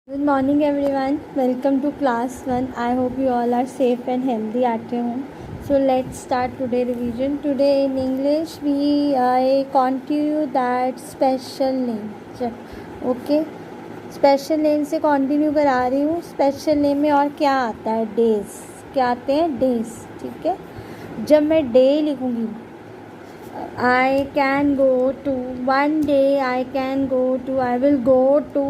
Good morning everyone. Welcome to class 1. I hope you all are safe and healthy at your home. So let's start today revision. Today in English I continue that special name. Okay. Special name से continue करा रही हूँ. Special name में और क्या आता है? Days. क्या आते हैं? डेज. ठीक है. जब मैं डे लिखूँगी I can go to one day. I can go to. I will go to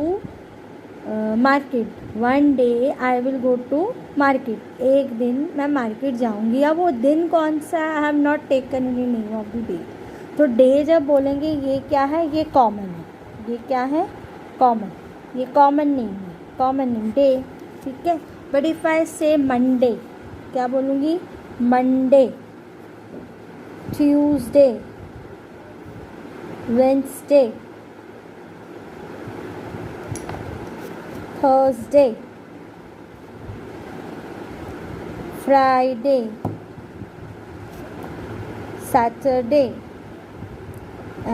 market. One day I will go to market. एक दिन मैं मार्केट जाऊंगी. अब वो दिन कौन सा है? I have not taken any name of the day. तो डे जब बोलेंगे ये क्या है? ये कॉमन है. ये क्या है? कॉमन. ये कॉमन नेम है. Common name day. ठीक है. बट इफ आई से मंडे, क्या बोलूँगी? Monday, Tuesday, Wednesday, Thursday, Friday, Saturday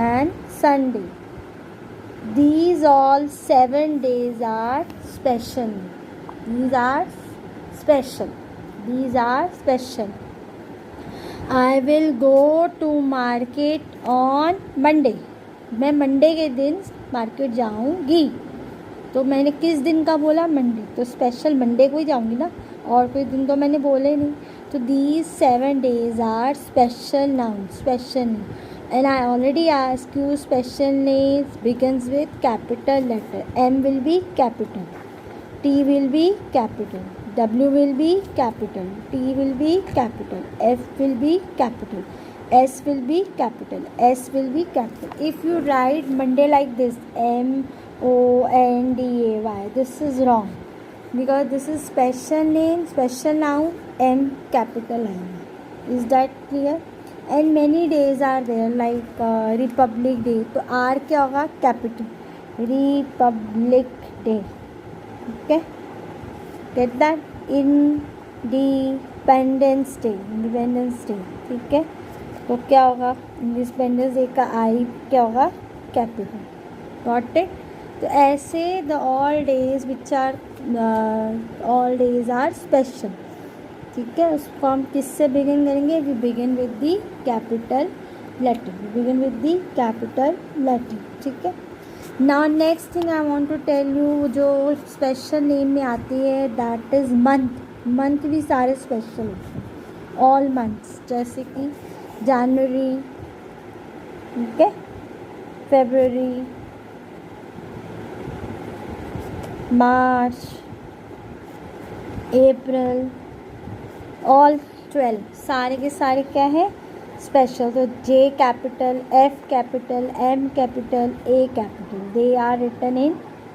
and Sunday. These all 7 days are special. These are special. These are special. I will go to market on Monday. मैं Monday के दिन market जाऊंगी. तो मैंने किस दिन का बोला? मंडे. तो स्पेशल मंडे को ही जाऊंगी ना, और कोई दिन तो मैंने बोले नहीं. तो these 7 days are special noun. Special name. And I already ask you special names begins with capital letter. M will be capital, T will be capital, W will be capital, T will be capital, F will be capital, S will be capital, S will be capital. If you write Monday like this, MONDAY, this is wrong because this is special name, special noun, M capital I. Is that clear? And many days are there like Republic Day. तो R क्या होगा? Capital. Republic Day. Okay? Get that? Independence Day. Independence Day. ठीक है. तो क्या होगा? Independence day का I क्या होगा? कैपिटल. Got it? तो ऐसे the all days which are all days are special. ठीक है. उसको हम किससे बिगिन करेंगे? We begin with the capital letter. We begin with the capital letter. ठीक है. Now next thing I want to tell you, जो स्पेशल नेम में आती है दैट इज़ मंथ. मंथ भी सारे स्पेशल होते हैं. ऑल मंथ्स, जैसे कि जनवरी, ठीक है, फरवरी, मार्च, अप्रैल, ऑल 12 सारे के सारे क्या है? स्पेशल. तो J capital, F capital, M capital, A capital, they are written in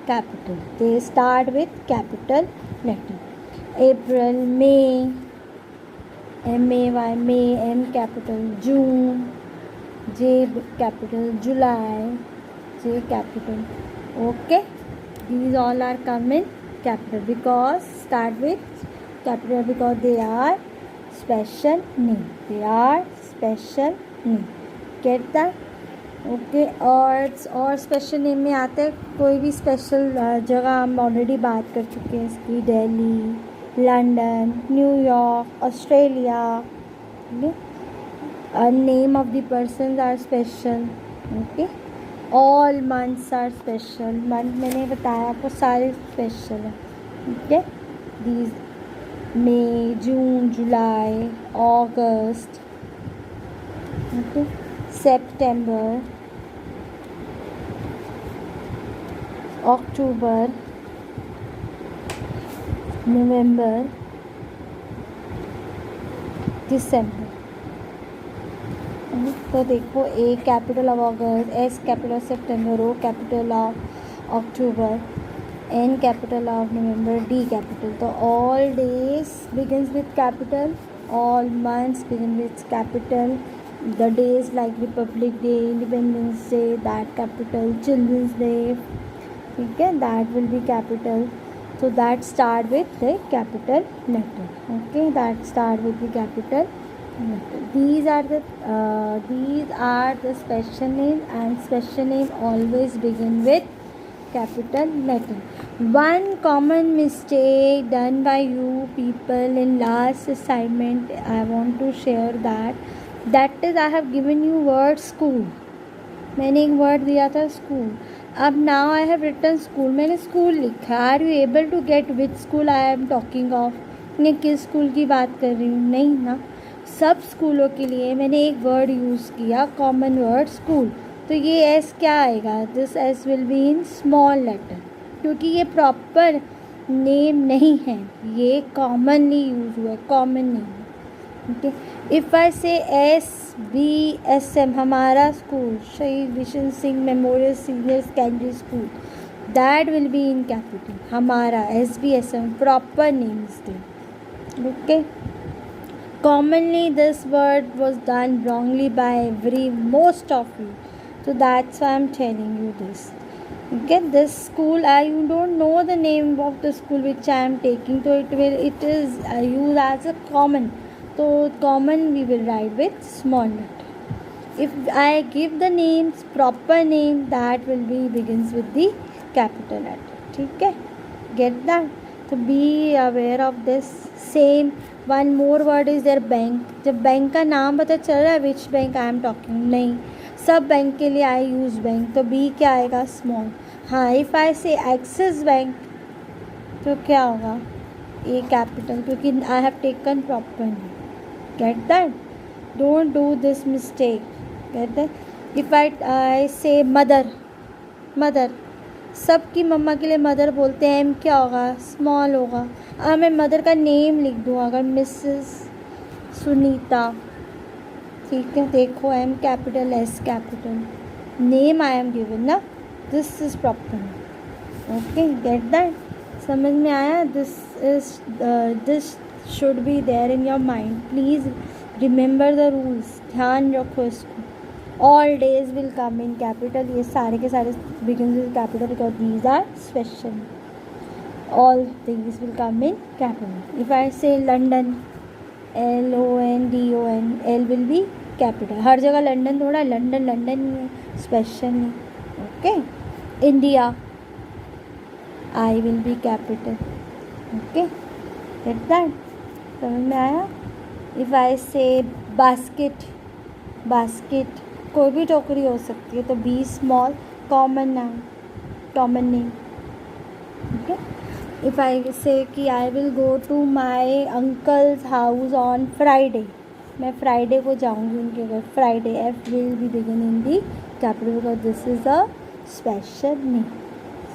capital. They start with capital letter. April, May, MAY, May, M capital, June, J capital, July, J capital. Okay, these all are come in capital because start with capital because they are special name. They are special name. Get that? Okay. और special name में आते हैं कोई भी special जगह. हम already बात कर चुके हैं इसकी. Delhi, London, New York, Australia. Name of the person are special. Okay. All months are special. Month मैंने बताया आपको सारे स्पेशल हैं. ठीक है. These May, June, July, August, okay, September, October, November, December. तो देखो, A capital of August, S capital of September, O capital of October, N capital of November, D capital. तो all days begins with capital, all months begin with capital. The days like republic day, independence day, that capital. Children's day, ठीक है, that will be capital. So that start with the capital letter. Okay, that start with the capital letter. These are the special name, and special name always begin with capital letter. One common mistake done by you people in last assignment, I want to share that is I have given you word school. मैंने एक word दिया था school. अब now I have written school, मैंने school लिखा. Are you able to get which school I am talking of? मैं किस school की बात कर रही हूँ? नहीं ना. सब स्कूलों के लिए मैंने एक वर्ड यूज़ किया, कॉमन वर्ड स्कूल. तो ये एस क्या आएगा? This S will be in small letter, क्योंकि ये प्रॉपर नेम नहीं है, ये कॉमनली यूज हुआ है, common name. Okay. If I say SBSM, हमारा school Shaheed Bishan Singh memorial senior secondary school, that will be in capital. हमारा SBSM proper name is there. Okay. Commonly this word was done wrongly by most of you, so that's why I'm telling you this. Okay, this school, you don't know the name of the school which I am taking, so it is used as a common. So common we will write with small letter. If I give the names, proper name, that will be begins with the capital letter. ठीक है, get that? So be aware of this. Same one more word is their bank. जब bank का नाम पता चल रहा है which bank I am talking, नहीं, सब बैंक के लिए आई यूज़ बैंक, तो बी क्या आएगा? स्मॉल. हाँ, इफ़ आई से एक्सिस बैंक तो क्या होगा? ए कैपिटल, क्योंकि I have taken proper name. Get that? Don't do this mistake. Get that? If I से मदर, मदर सबकी मम्मा के लिए मदर बोलते हैं, एम क्या होगा? स्मॉल होगा. अब मैं मदर का नेम लिख दूँ अगर मिसेस सुनीता, ठीक है, देखो M capital S capital, name I am given ना, this is proper. Okay, get that? समझ में आया? This should be there in your mind. Please remember the rules, ध्यान रखो इसको. All days will come in capital. ये सारे के सारे begins with capital because these are special. All things will come in capital. If I say London, LONDON, L will be capital. हर जगह London थोड़ा, London London ही है, special नहीं. Okay. India, I will be capital. Okay, get that? समझ में आया? If I say basket, basket कोई भी टोकरी हो सकती है, तो B small, common noun, common name. Okay. If I say कि I will go to my uncle's house on Friday, मैं फ्राइडे को जाऊंगी उनके घर. Friday, F will be begin in the capital because this is a special name,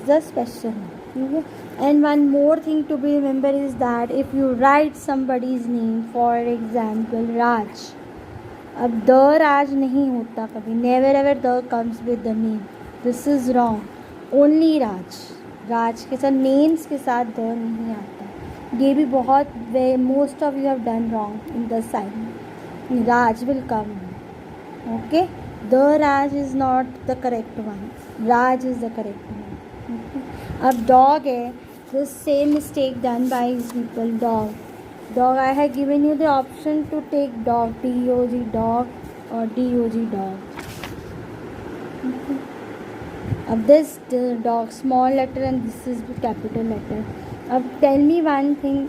is a special name. ठीक है. And one more thing to be remember is that if you write somebody's name, for example Raj, अब the राज नहीं होता कभी, never ever the comes with the name, this is wrong. Only Raj, Raj के साथ names के साथ द नहीं आता. ये भी बहुत most of you have done wrong in the sign. Raj will come. Okay. The Raj is not the correct one, Raj is the correct one. अब डॉग है, the same mistake done by people. Dog, dog, I have given you the option to take dog, DOG dog or DOG dog. Okay. अब this dog small letter and this is capital letter. अब tell me one thing,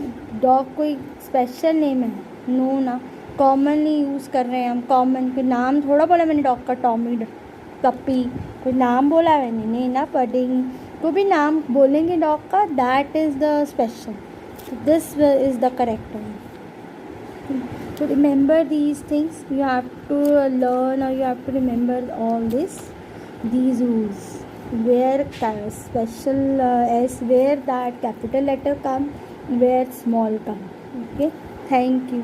dog कोई special name है? No ना, commonly use कर रहे हैं हम. Common कोई नाम थोड़ा बोला मैंने डॉग का, टॉमी, पप्पी, कोई नाम बोला मैंने? नहीं ना. पडिंग, कोई भी नाम बोलेंगे डॉग का, that is the special. This is the correct one. To remember these things, you have to learn or you have to remember all these rules. Where special S, where that capital letter come, where small come. Okay. Thank you.